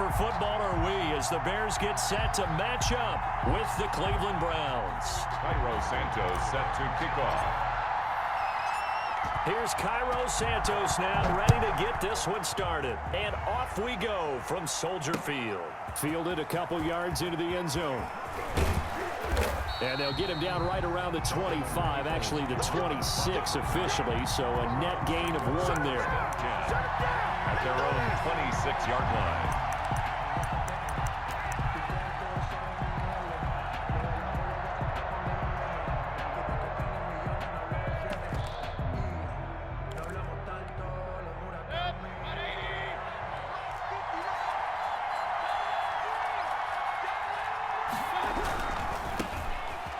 for football are we as the Bears get set to match up with the Cleveland Browns. Cairo Santos set to kick off. Here's Cairo Santos now, ready to get this one started. And off we go from Soldier Field. Fielded a couple yards into the end zone. And they'll get him down right around the 25, actually the 26 officially, so a net gain of 1 there. At their own 26-yard line.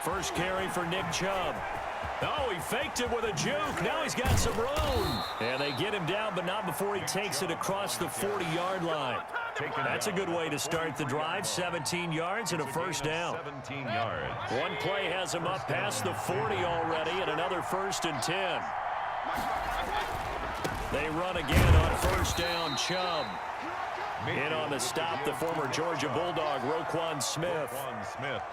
First carry for Nick Chubb. Oh, he faked it with a juke. Now he's got some room. And they get him down, but not before he takes it across the 40-yard line. That's a good way to start the drive. 17 yards and a first down. 17 yards. One play has him up past the 40 already, and another 1st and 10. They run again on first down. Chubb. In on the stop, the former Georgia Bulldog, Roquan Smith.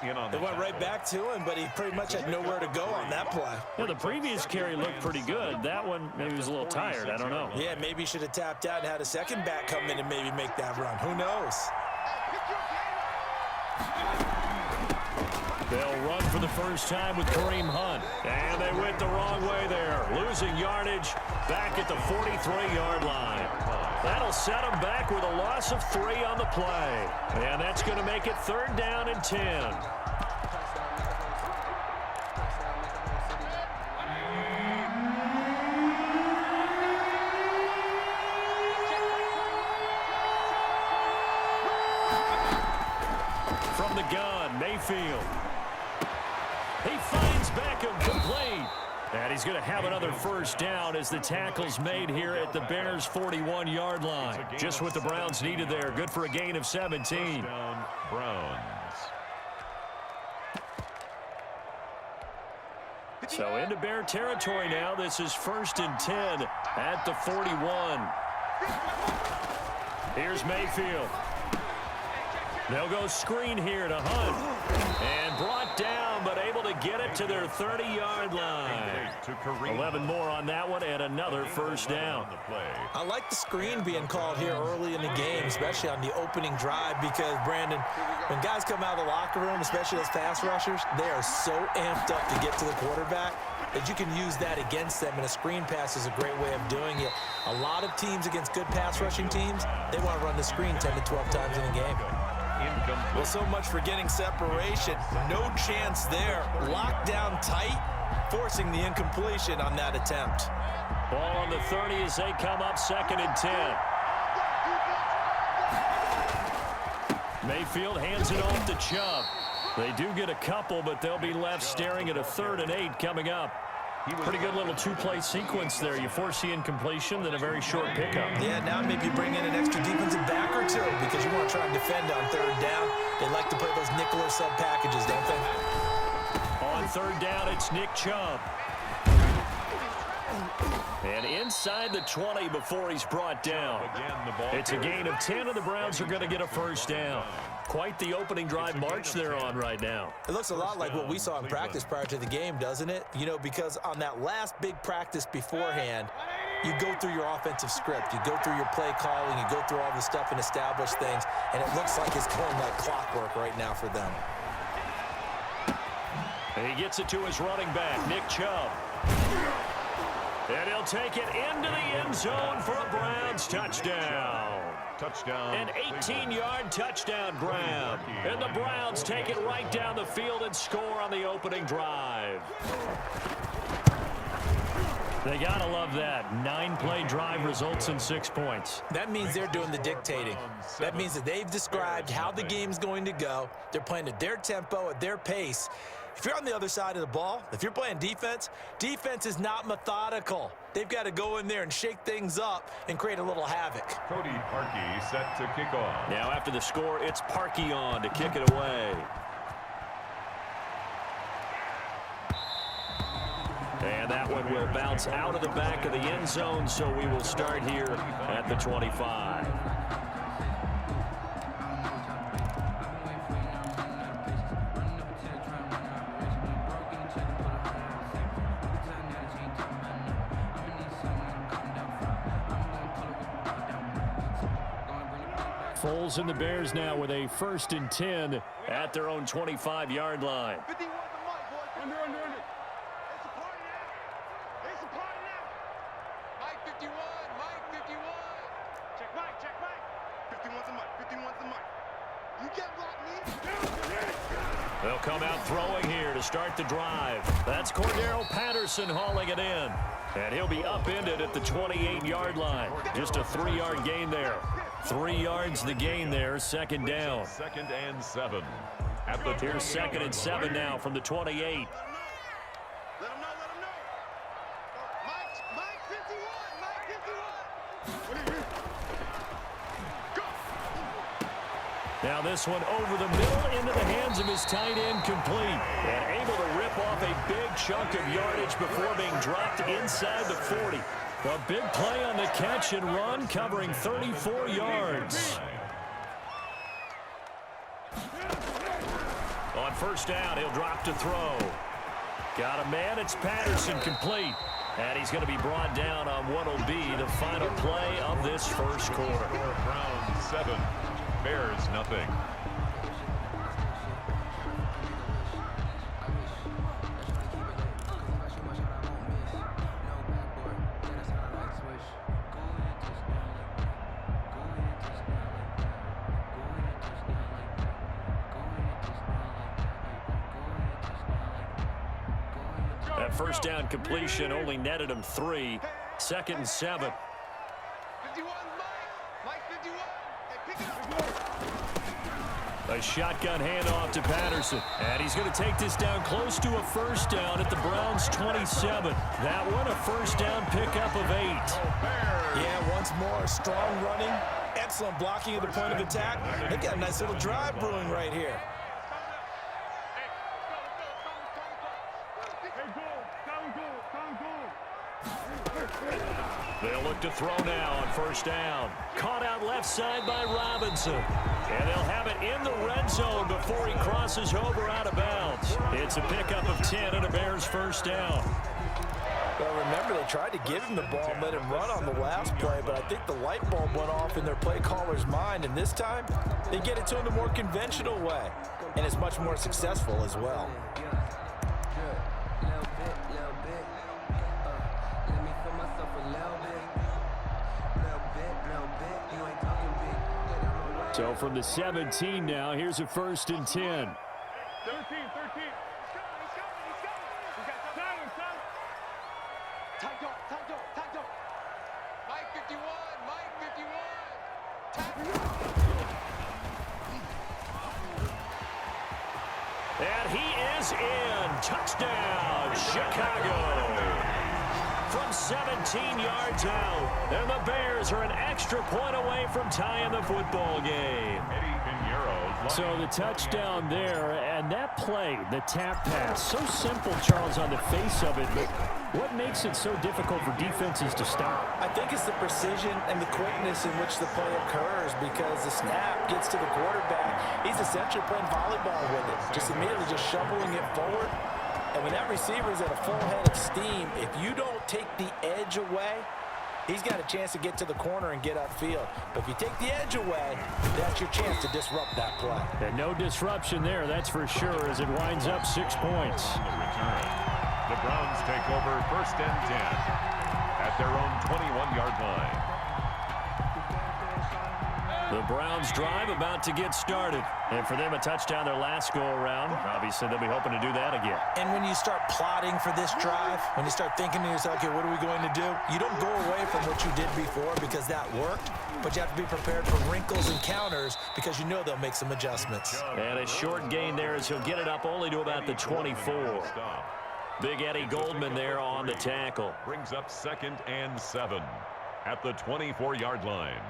They went right back to him, but he pretty much had nowhere to go on that play. Yeah, the previous carry looked pretty good. That one, maybe he was a little tired. I don't know. Yeah, maybe he should have tapped out and had a second back come in and maybe make that run. Who knows? They'll run for the first time with Kareem Hunt. And they went the wrong way there. Losing yardage back at the 43-yard line. That'll set them back with a loss of 3 on the play. And that's going to make it 3rd down and 10. From the gun, Mayfield. He finds Beckham complete. And he's going to have another first down as the tackle's made here at the Bears' 41-yard line. Just what the Browns needed there. Good for a gain of 17. Browns. So into Bear territory now. This is 1st and 10 at the 41. Here's Mayfield. They'll go screen here to Hunt. And brought down, but able to get it to their 30-yard line. 11 more on that one, and another first down. I like the screen being called here early in the game, especially on the opening drive, because, Brandon, when guys come out of the locker room, especially those pass rushers, they are so amped up to get to the quarterback that you can use that against them, and a screen pass is a great way of doing it. A lot of teams against good pass rushing teams, they want to run the screen 10 to 12 times in a game. Well, so much for getting separation. No chance there. Locked down tight, forcing the incompletion on that attempt. Ball on the 30 as they come up 2nd and 10. Mayfield hands it off to Chubb. They do get a couple, but they'll be left staring at a 3rd and 8 coming up. Pretty good little 2-play sequence there. You force the incompletion, then a very short pickup. Yeah, now maybe you bring in an extra defensive back or two because you want to try and defend on 3rd down. They like to play those nickel or sub packages, don't they? On 3rd down, it's Nick Chubb. And inside the 20 before he's brought down. It's a gain of 10, and the Browns are going to get a first down. Quite the opening drive march they're on right now. It looks a lot like what we saw in practice prior to the game, doesn't it? You know, because on that last big practice beforehand, you go through your offensive script. You go through your play calling. You go through all the stuff and establish things. And it looks like it's going like clockwork right now for them. And he gets it to his running back, Nick Chubb. And he'll take it into the end zone for a Browns touchdown. An 18-yard touchdown grab. And the Browns take it right down the field and score on the opening drive. They got to love that. 9-play drive results in 6 points. That means they're doing the dictating. That means that they've described how the game's going to go. They're playing at their tempo, at their pace. If you're on the other side of the ball, if you're playing defense, defense is not methodical. They've got to go in there and shake things up and create a little havoc. Cody Parkey set to kick off. Now after the score, it's Parkey on to kick it away. And that one will bounce out of the back of the end zone, so we will start here at the 25. Foles and the Bears now with a 1st and 10 at their own 25-yard line. 51 the mic, boys. Under. It's a party now. It's a party now. Mike 51, Mike 51. Check Mike. 51's the mic, 51's the mic. You can't block me. They'll come out throwing here to start the drive. That's Cordero Patterson hauling it in. And he'll be upended at the 28-yard line. Just a 3-yard gain there. 3 yards the gain there, 2nd down. 2nd and 7. At the Here's 2nd and 7 now from the 28. Let him know. Mike 51, Go. Now this one over the middle into the hands of his tight end, complete. And able to rip off a big chunk of yardage before being dropped inside the 40. A big play on the catch and run, covering 34 yards. On 1st down, he'll drop to throw. Got a man, it's Patterson, complete. And he's going to be brought down on what will be the final play of this 1st quarter. Browns 7, Bears nothing. That 1st down completion only netted him 3. 2nd and 7. 51 Mike 51. Hey, pick it up. A shotgun handoff to Patterson. And he's going to take this down close to a 1st down at the Browns' 27. That one a 1st down pickup of 8. Yeah, once more, strong running, excellent blocking at the point of attack. They got a nice little drive brewing right here. They'll look to throw now on 1st down. Caught out left side by Robinson. And they'll have it in the red zone before he crosses over out of bounds. It's a pickup of 10 and a Bears 1st down. Well, remember, they tried to give him the ball and let him run on the last play, but I think the light bulb went off in their play caller's mind, and this time they get it to him the more conventional way, and it's much more successful as well. So from the 17 now, here's a 1st and 10. 13. He's coming. He's got time. Tight dog. Mike 51. And he is in. Touchdown, Chicago. From 17 yards out. And the Bears are an extra point away from tying the football game. So the touchdown there, and that play, the tap pass, so simple, Charles, on the face of it, but what makes it so difficult for defenses to stop? I think it's the precision and the quickness in which the play occurs, because the snap gets to the quarterback. He's essentially playing volleyball with it, just immediately just shoveling it forward. And when that receiver is at a full head of steam, if you don't take the edge away, he's got a chance to get to the corner and get upfield. But if you take the edge away, that's your chance to disrupt that play. And no disruption there, that's for sure, as it winds up 6 points. The Browns take over 1st and 10 at their own 21-yard line. The Browns drive about to get started. And for them, a touchdown their last go-around. Obviously, they'll be hoping to do that again. And when you start plotting for this drive, when you start thinking to yourself, okay, what are we going to do? You don't go away from what you did before because that worked, but you have to be prepared for wrinkles and counters because you know they'll make some adjustments. And a short gain there as he'll get it up only to about the 24. Big Eddie Goldman there on the tackle. Brings up 2nd and 7 at the 24-yard line.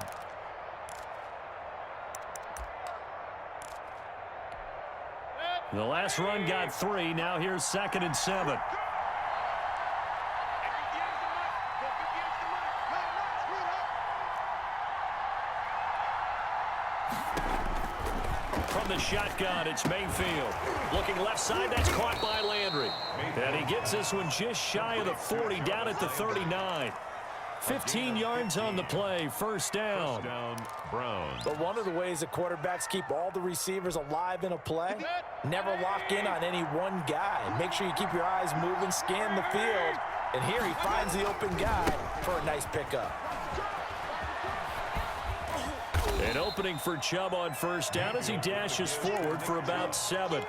The last run got 3. Now here's 2nd and 7. From the shotgun, it's Mayfield. Looking left side, that's caught by Landry. And he gets this one just shy of the 40, down at the 39. 15 yards on the play, first down. First down, Browns. But one of the ways that quarterbacks keep all the receivers alive in a play, never lock in on any one guy. Make sure you keep your eyes moving, scan the field, and here he finds the open guy for a nice pickup. An opening for Chubb on first down as he dashes forward for about 7.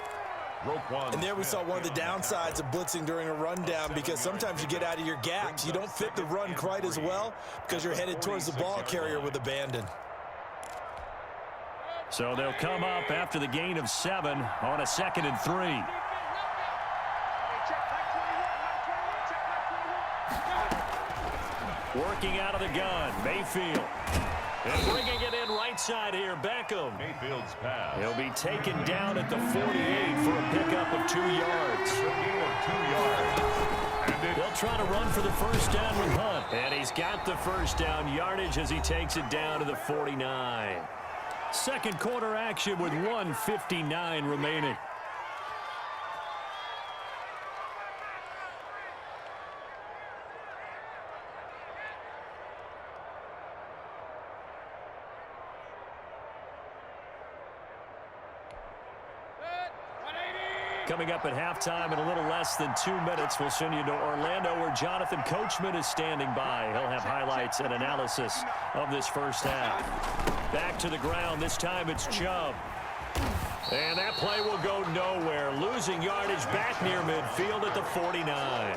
And there we saw one of the downsides of blitzing during a rundown, because sometimes you get out of your gaps. You don't fit the run quite as well because you're headed towards the ball carrier with abandon. So they'll come up after the gain of 7 on a 2nd and 3. Working out of the gun, Mayfield. And bringing it in right side here, Beckham. Mayfield's pass. He'll be taken down at the 48 for a pickup of 2 yards. They'll try to run for the first down with Hunt. And he's got the first down yardage as he takes it down to the 49. Second quarter action with 1:59 remaining. Coming up at halftime in a little less than 2 minutes, we'll send you to Orlando where Jonathan Coachman is standing by. He'll have highlights and analysis of this first half. Back to the ground. This time it's Chubb. And that play will go nowhere. Losing yardage back near midfield at the 49.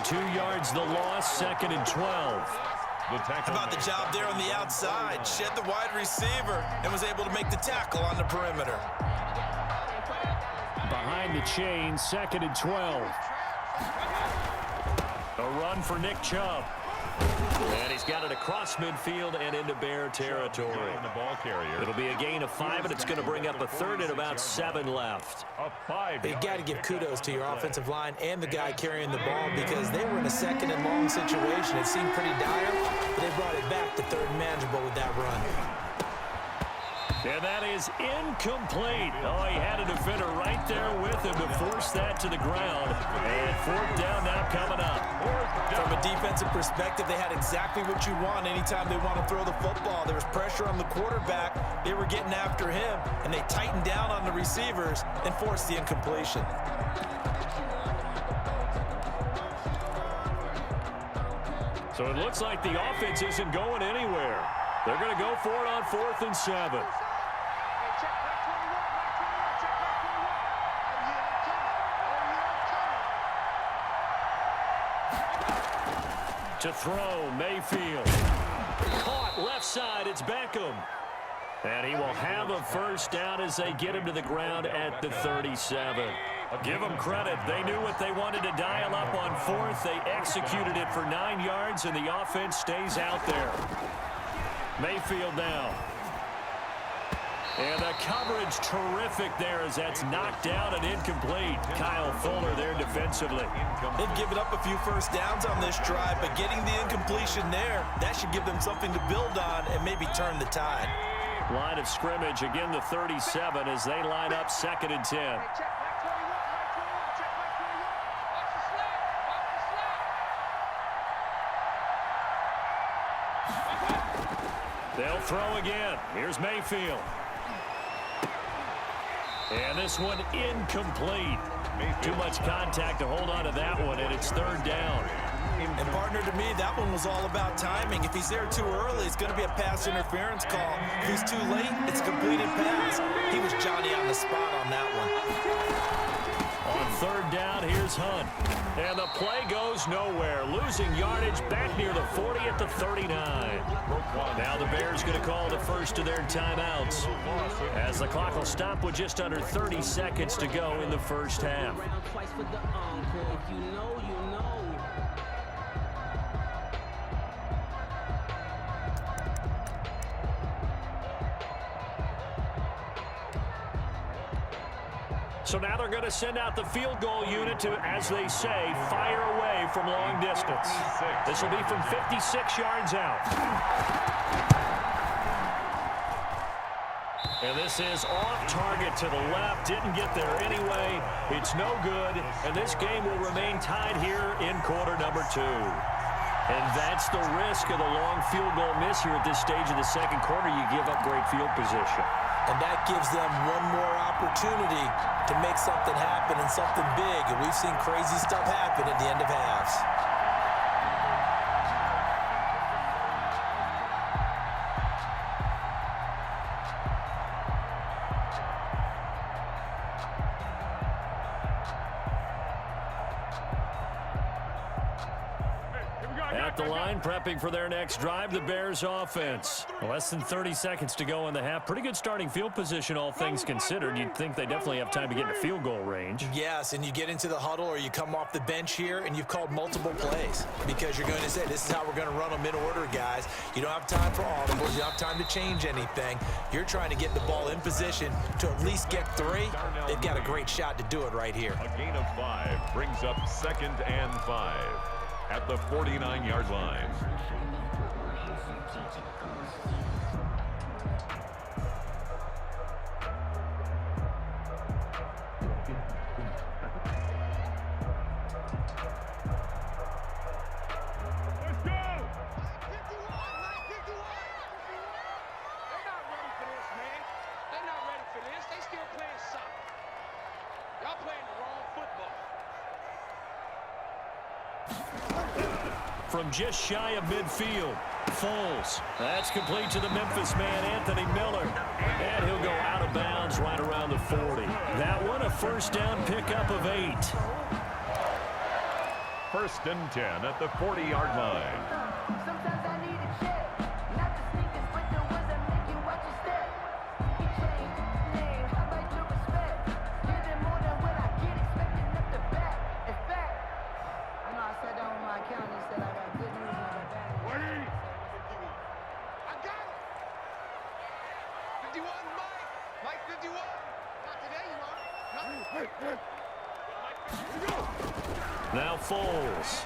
2 yards the loss, 2nd and 12. How about the job there on the outside? Shed the wide receiver and was able to make the tackle on the perimeter. Behind the chain, 2nd and 12. A run for Nick Chubb. And he's got it across midfield and into Bear territory. The ball carrier. It'll be a gain of 5, and it's going to bring up a 3rd and about 7 left. You got to give kudos to your offensive line and the guy carrying the ball, because they were in a 2nd and long situation. It seemed pretty dire, but they brought it back to 3rd and manageable with that run. And that is incomplete. Oh, he had a defender right there with him to force that to the ground. And 4th down now coming up. From a defensive perspective, they had exactly what you want anytime they want to throw the football. There was pressure on the quarterback. They were getting after him, and they tightened down on the receivers and forced the incompletion. So it looks like the offense isn't going anywhere. They're going to go for it on 4th and 7. To throw, Mayfield. Caught left side, it's Beckham. And he will have a first down as they get him to the ground at the 37. Give them credit. They knew what they wanted to dial up on 4th. They executed it for 9 yards, and the offense stays out there. Mayfield now. And the coverage terrific there as that's knocked down and incomplete. Kyle Fuller there defensively. They've given up a few first downs on this drive, but getting the incompletion there, that should give them something to build on and maybe turn the tide. Line of scrimmage, again the 37 as they line up 2nd and 10. They'll throw again. Here's Mayfield. And this one incomplete. Too much contact to hold on to that one, and it's 3rd down. And partner, to me, that one was all about timing. If he's there too early, it's going to be a pass interference call. If he's too late, it's a completed pass. He was Johnny on the spot on that one. On 3rd down, here's Hunt. And the play goes nowhere. Losing yardage back near the 40 at the 39. Now the Bears going to call the first of their timeouts as the clock will stop with just under 30 seconds to go in the first half. So now they're going to send out the field goal unit to, as they say, fire away from long distance. This will be from 56 yards out. And this is off target to the left. Didn't get there anyway. It's no good. And this game will remain tied here in quarter number 2. And that's the risk of the long field goal miss here at this stage of the second quarter. You give up great field position. And that gives them one more opportunity to make something happen and something big. And we've seen crazy stuff happen at the end of halves. At the line, prepping for their next drive, the Bears offense. Less than 30 seconds to go in the half. Pretty good starting field position, all things considered. You'd think they definitely have time to get into field goal range. Yes, and you get into the huddle or you come off the bench here and you've called multiple plays because you're going to say, this is how we're going to run them in order, guys. You don't have time for audibles. You don't have time to change anything. You're trying to get the ball in position to at least get 3. They've got a great shot to do it right here. A gain of 5 brings up 2nd and 5 at the 49-yard line. From just shy of midfield, Foles. That's complete to the Memphis man, Anthony Miller. And he'll go out of bounds right around the 40. That one, a first down pickup of 8. 1st and 10 at the 40-yard line. Sometimes I need a check, not the sneakers, but the ones that make you watch your step. You change name, how about your respect? Giving more than what I get, expecting up the back. In fact, I know I sat down with my accountant and said I got good news and I got bad news. I got it. 51, Mike. Mike 51. Not today, you are. Now Foles.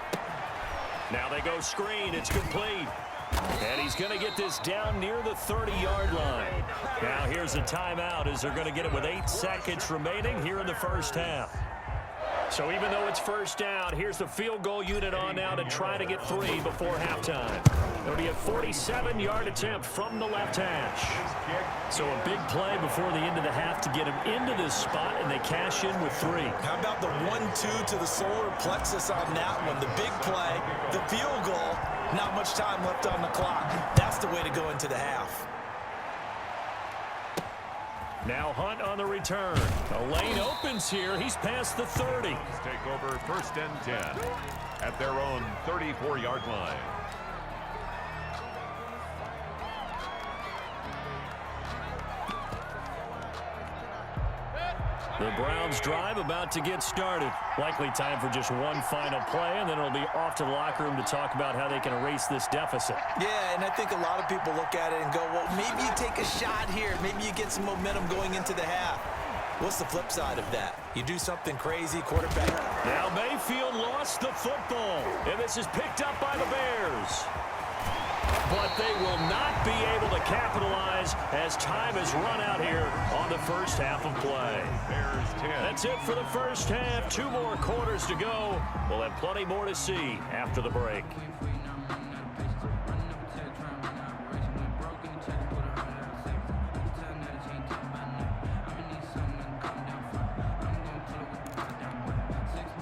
Now they go screen. It's complete. And he's going to get this down near the 30-yard line. Now here's a timeout as they're going to get it with 8 seconds remaining here in the first half. So even though it's first down, here's the field goal unit on now to try to get 3 before halftime. It'll be a 47-yard attempt from the left hash. So a big play before the end of the half to get them into this spot, and they cash in with 3. How about the 1-2 to the solar plexus on that one? The big play, the field goal, not much time left on the clock. That's the way to go into the half. Now Hunt on the return. The lane opens here. He's past the 30. Take over 1st and 10 at their own 34-yard line. The Browns drive about to get started. Likely time for just one final play, and then it'll be off to the locker room to talk about how they can erase this deficit. Yeah, and I think a lot of people look at it and go, well, maybe you take a shot here. Maybe you get some momentum going into the half. What's the flip side of that? You do something crazy, quarterback. Now Mayfield lost the football, and this is picked up by the Bears. But they will not be able to capitalize as time has run out here on the first half of play. Bears 10. That's it for the first half. 2 more quarters to go. We'll have plenty more to see after the break.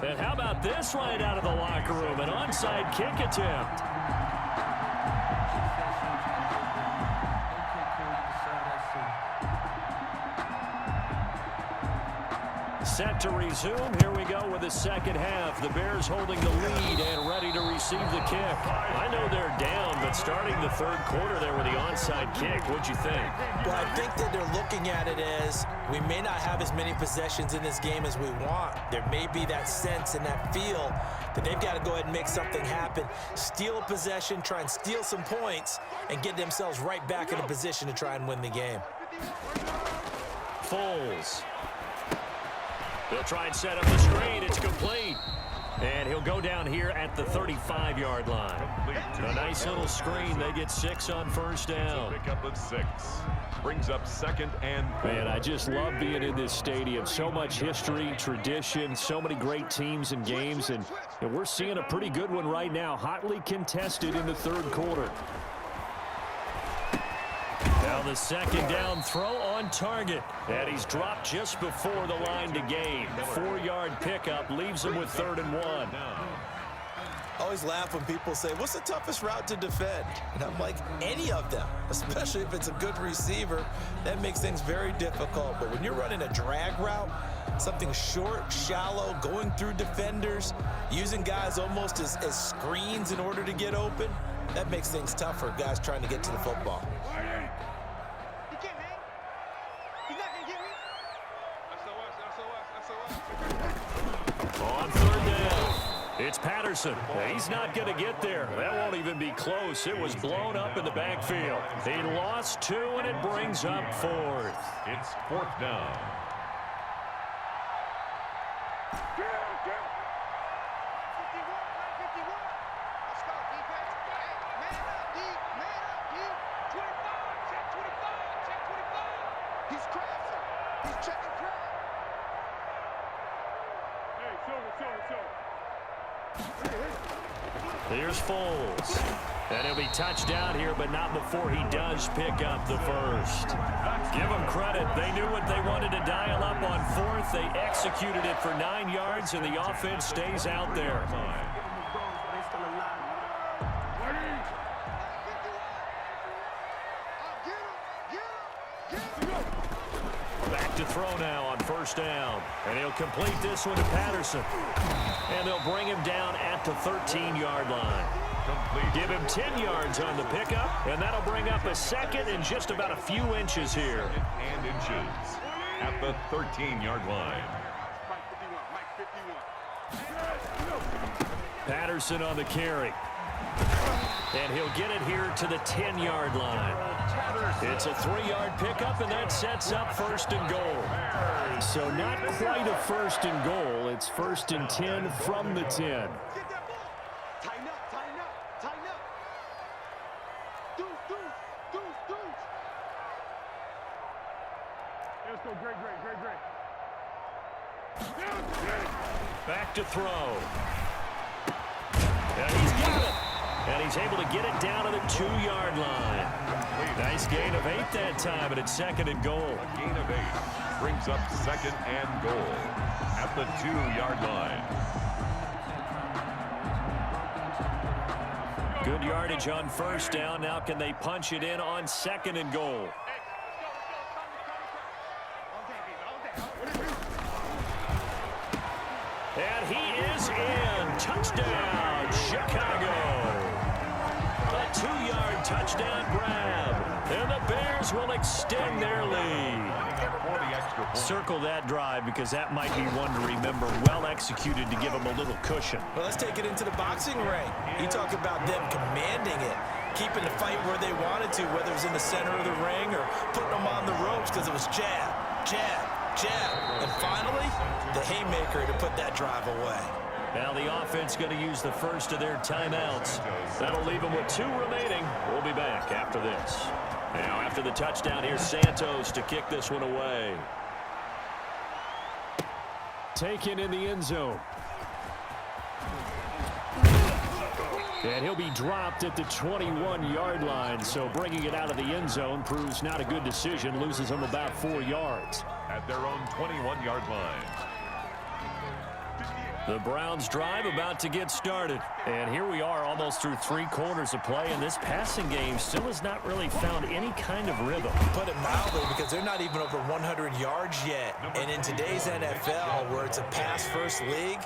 And how about this right out of the locker room? An onside kick attempt. Set to resume. Here we go with the second half. The Bears holding the lead and ready to receive the kick. I know they're down, but starting the third quarter there with the onside kick, what'd you think? Well, I think that they're looking at it as we may not have as many possessions in this game as we want. There may be that sense and that feel that they've got to go ahead and make something happen, steal a possession, try and steal some points, and get themselves right back in a position to try and win the game. Foles. They'll try and set up the screen. It's complete. And he'll go down here at the 35-yard line. A nice little screen. They get 6 on first down. Pick up of 6. Brings up 2nd and 4. Man, I just love being in this stadium. So much history, tradition, so many great teams and games. And we're seeing a pretty good one right now. Hotly contested in the third quarter. Now the second down throw on target. And he's dropped just before the line to gain. 4-yard pickup leaves him with 3rd and 1. I always laugh when people say, what's the toughest route to defend? And I'm like, any of them, especially if it's a good receiver. That makes things very difficult. But when you're running a drag route, something short, shallow, going through defenders, using guys almost as screens in order to get open, that makes things tough for guys trying to get to the football. He can't hang. He's not going to get me. That's On 3rd down, it's Patterson. He's not going to get there. That won't even be close. It was blown up in the backfield. He lost 2, and it brings up 4th. It's 4th down. Let's go, defense. Hey, man up, D. Man up, D. 25. Check 25. Check 25. He's crashing. He's checking crash. Hey, Silver. Here's Foles. And he'll be touched down here, but not before he does pick up the first. Give them credit. They knew what they wanted to dial up on 4th. They executed it for 9 yards, and the offense stays out there. Back to throw now on first down. And he'll complete this one to Patterson. And they'll bring him down at the 13-yard line. Give him 10 yards on the pickup, and that'll bring up a 2nd and just about a few inches here. And inches at the 13-yard line. Patterson on the carry. And he'll get it here to the 10-yard line. It's a 3-yard pickup, and that sets up 1st and goal. So not quite a 1st and goal. It's 1st and 10 from the 10. Back to throw. And he's got it. And he's able to get it down to the 2-yard line. Nice gain of 8 that time, and it's 2nd and goal. A gain of 8 brings up 2nd and goal at the 2-yard line. Good yardage on first down. Now can they punch it in on 2nd and goal? And he is in. Touchdown, Chicago. A 2-yard touchdown grab. And the Bears will extend their lead. Circle that drive because that might be one to remember. Well executed to give them a little cushion. Well, let's take it into the boxing ring. You talk about them commanding it, keeping the fight where they wanted to, whether it was in the center of the ring or putting them on the ropes because it was jab, jab, jab. And finally, the haymaker to put that drive away. Now the offense going to use the first of their timeouts. That'll leave them with 2 remaining. We'll be back after this. Now after the touchdown, here's Santos to kick this one away. Taken in the end zone. And he'll be dropped at the 21-yard line, so bringing it out of the end zone proves not a good decision, loses him about 4 yards. At their own 21-yard line. The Browns drive about to get started. And here we are almost through 3 quarters of play, and this passing game still has not really found any kind of rhythm. Put it mildly, because they're not even over 100 yards yet. And in today's NFL, where it's a pass-first league,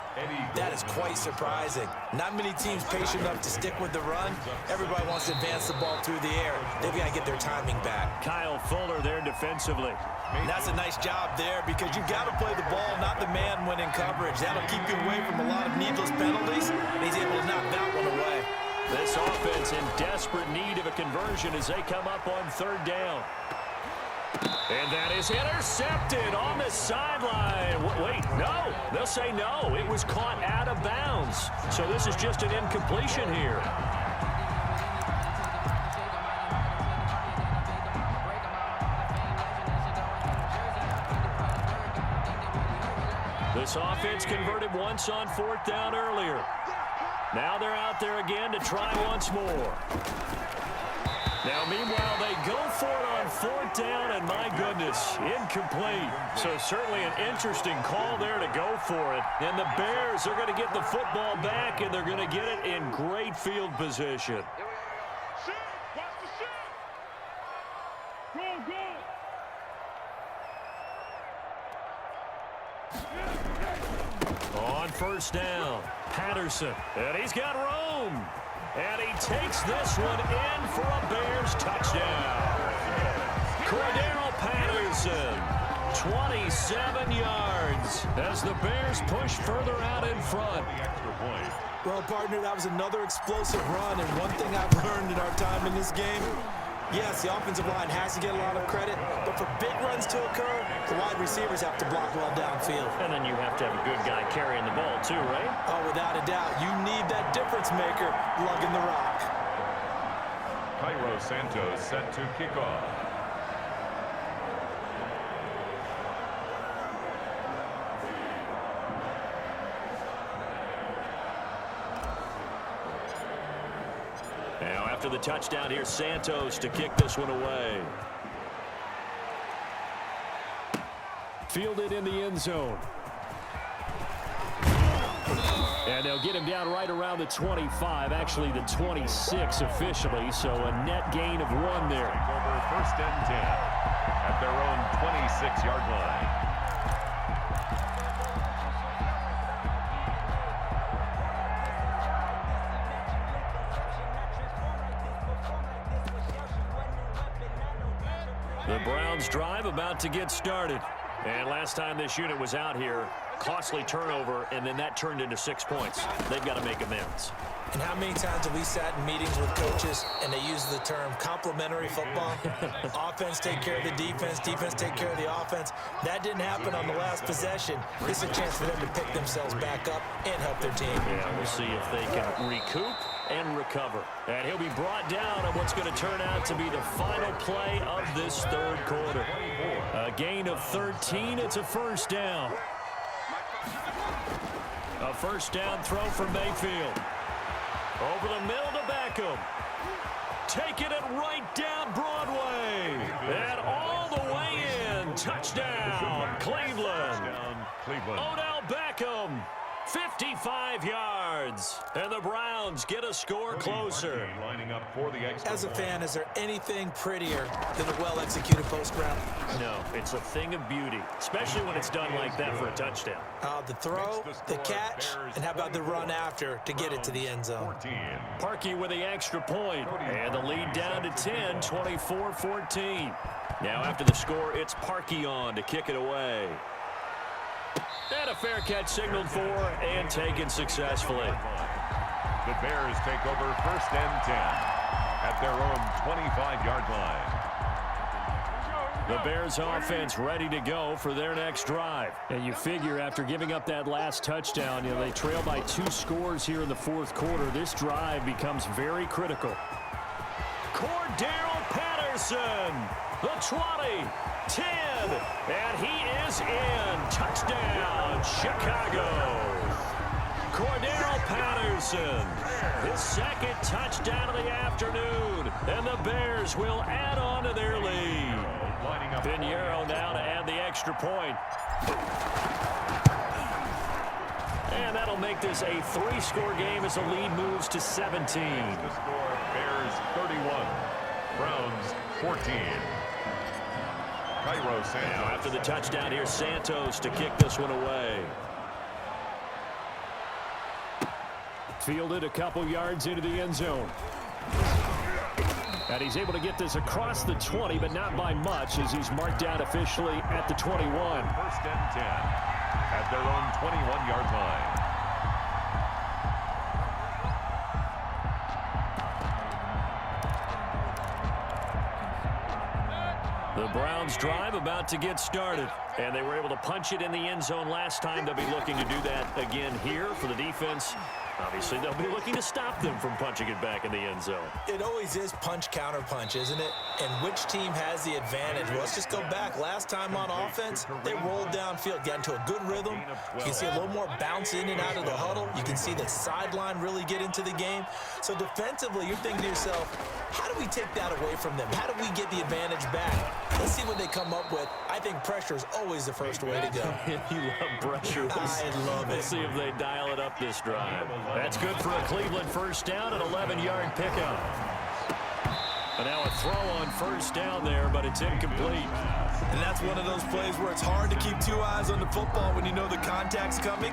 that is quite surprising. Not many teams patient enough to stick with the run. Everybody wants to advance the ball through the air. They've got to get their timing back. Kyle Fuller there defensively. And that's a nice job there because you've got to play the ball, not the man when in coverage. That'll keep you away from a lot of needless penalties. And he's able to knock that one away. This offense in desperate need of a conversion as they come up on 3rd down. And that is intercepted on the sideline. Wait, no. They'll say no. It was caught out of bounds. So this is just an incompletion here. This offense converted once on 4th down earlier. Now they're out there again to try once more. Now, meanwhile, they go for it on 4th down, and my goodness, incomplete. So certainly an interesting call there to go for it. And the Bears are going to get the football back, and they're going to get it in great field position. Shoot! Watch the shoot! Go, go! On 1st down, Patterson, and he's got room. And he takes this one in for a Bears touchdown. Cordero Patterson, 27 yards as the Bears push further out in front. Well, partner, that was another explosive run, and one thing I've learned in our time in this game, yes, the offensive line has to get a lot of credit, but for big runs to occur, the wide receivers have to block well downfield. And then you have to have a good guy carrying the ball too, right? Oh, without a doubt, you need that difference maker lugging the rock. Cairo Santos set to kick off. Now after the touchdown, here's Santos to kick this one away. Fielded in the end zone. And they'll get him down right around the 25, actually the 26 officially, so a net gain of 1 there. Over 1st and 10 at their own 26-yard line. The Browns drive about to get started. And last time this unit was out here, costly turnover, and then that turned into 6 points. They've got to make amends. And how many times have we sat in meetings with coaches and they use the term complementary football? Offense take care of the defense, defense take care of the offense. That didn't happen on the last possession. This is a chance for them to pick themselves back up and help their team. Yeah, we'll see if they can recoup and recover. And he'll be brought down on what's going to turn out to be the final play of this 3rd quarter. A gain of 13. It's a 1st down. A 1st down throw from Mayfield. Over the middle to Beckham. Taking it right down Broadway. And all the way in. Touchdown, Cleveland. Odell Beckham. 55 yards. And the Browns get a score closer. Lining up for the extra As a point. fan, is there anything prettier than a well-executed post route? No, it's a thing of beauty, especially when it's done like that for a touchdown. The throw, the catch, and how about the run after to get it to the end zone? 14. Parkey with the extra point, and the lead down to 10, 24-14. Now after the score, it's Parkey on to kick it away. And a fair catch signaled for and taken successfully. The Bears take over 1st and 10 at their own 25-yard line. The Bears offense ready to go for their next drive. And you figure after giving up that last touchdown, they trail by 2 scores here in the 4th quarter. This drive becomes very critical. Cordero Patterson, the 20, 10, and he is in. Touchdown, Chicago. Cordero Patterson, his 2nd touchdown of the afternoon, and the Bears will add on to their lead. Pinheiro now to add the extra point. And that'll make this a 3-score game as the lead moves to 17. The score, Bears 31, Browns 14. Cairo Santos. Now after the touchdown, here's Santos to kick this one away. Fielded a couple yards into the end zone. And he's able to get this across the 20, but not by much, as he's marked down officially at the 21. 1st and 10 at their own 21-yard line. The Browns drive about to get started. And they were able to punch it in the end zone last time. They'll be looking to do that again here for the defense. Obviously, they'll be looking to stop them from punching it back in the end zone. It always is punch-counter-punch, isn't it? And which team has the advantage? Well, let's just go back. Last time on offense, they rolled downfield, got into a good rhythm. You can see a little more bounce in and out of the huddle. You can see the sideline really get into the game. So defensively, you're thinking to yourself, how do we take that away from them? How do we get the advantage back? Let's see what they come up with. I think pressure is always the first way to go. You love pressure. I love it. Let's see if they dial it up this drive. That's good for a Cleveland first down, an 11-yard pickup. And now a throw on first down there, but it's incomplete. And that's one of those plays where it's hard to keep two eyes on the football when you know the contact's coming,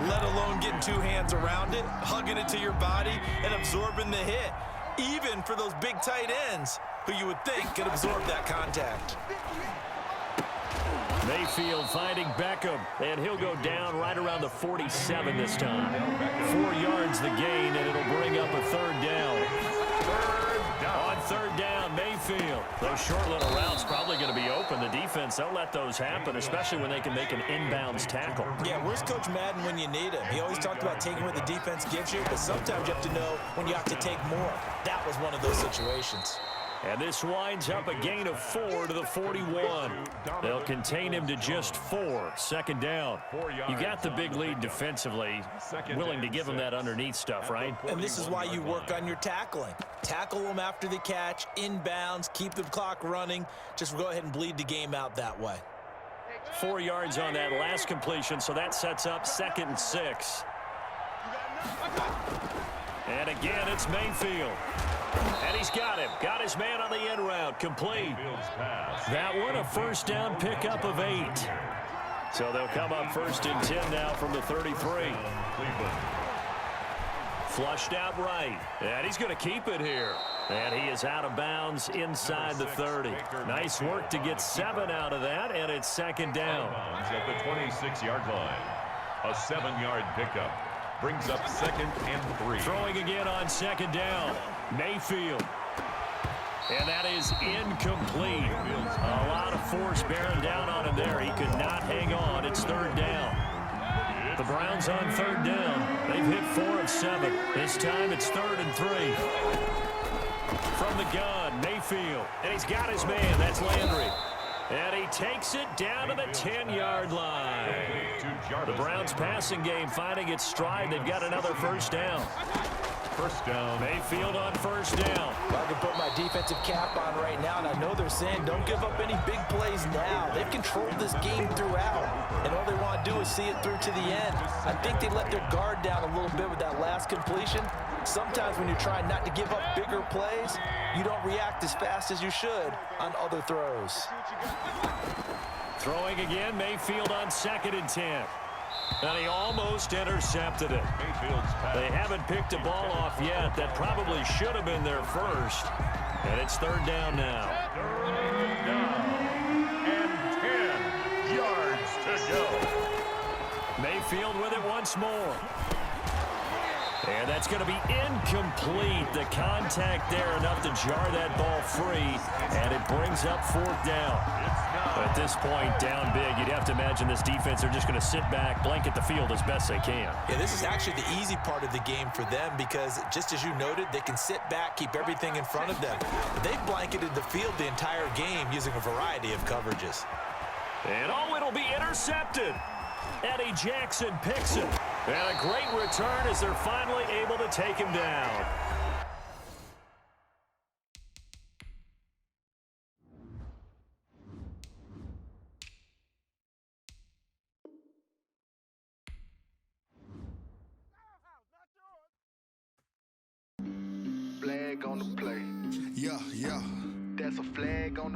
let alone getting two hands around it, hugging it to your body, and absorbing the hit. Even for those big tight ends who you would think could absorb that contact. Mayfield finding Beckham, and he'll go down right around the 47 this time. 4 yards the gain, and it'll bring up a third down. On third down, Mayfield. Those short little routes probably going to be open. The defense, they'll let those happen, especially when they can make an inbounds tackle. Yeah, where's Coach Madden when you need him? He always talked about taking what the defense gives you, but sometimes you have to know when you have to take more. That was one of those situations. And this winds up a gain of 4 to the 41. They'll contain him to just 4. Second down. You got the big lead defensively. Willing to give him that underneath stuff, right? And this is why you work on your tackling. Tackle them after the catch, inbounds, keep the clock running. Just go ahead and bleed the game out that way. 4 yards on that last completion, so that sets up 2nd and 6. And again, it's Mayfield. And he's got him. Got his man on the end route. Complete. That one a first down pickup of 8. So they'll come up 1st and 10 now from the 33. Flushed out right. And he's going to keep it here. And he is out of bounds inside the 30. Nice work to get 7 out of that, and it's 2nd down. At the 26-yard line. A 7-yard pickup. Brings up 2nd and 3. Throwing again on 2nd down. Mayfield. And that is incomplete. A lot of force bearing down on him there. He could not hang on. It's 3rd down. The Browns on 3rd down. They've hit 4 of 7. This time it's 3rd and 3. From the gun, Mayfield. And he's got his man. That's Landry. And he takes it down to the 10-yard line. The Browns passing game finding its stride. They've got another first down. First down. Mayfield on first down. I can put my defensive cap on right now, and I know they're saying don't give up any big plays now. They've controlled this game throughout, and all they want to do is see it through to the end. I think they let their guard down a little bit with that last completion. Sometimes when you're trying not to give up bigger plays, you don't react as fast as you should on other throws. Throwing again, Mayfield on 2nd and 10. And he almost intercepted it. They haven't picked a ball off yet. That probably should have been their first. And it's 3rd down now. 3rd down. And 10 yards to go. Mayfield with it once more. And that's going to be incomplete. The contact there enough to jar that ball free. And it brings up 4th down. At this point, down big, you'd have to imagine this defense are just going to sit back, blanket the field as best they can. Yeah, this is actually the easy part of the game for them because, just as you noted, they can sit back, keep everything in front of them. They've blanketed the field the entire game using a variety of coverages. And oh, it'll be intercepted. Eddie Jackson picks it. And a great return as they're finally able to take him down. Flag on the play. Yeah. That's a flag on the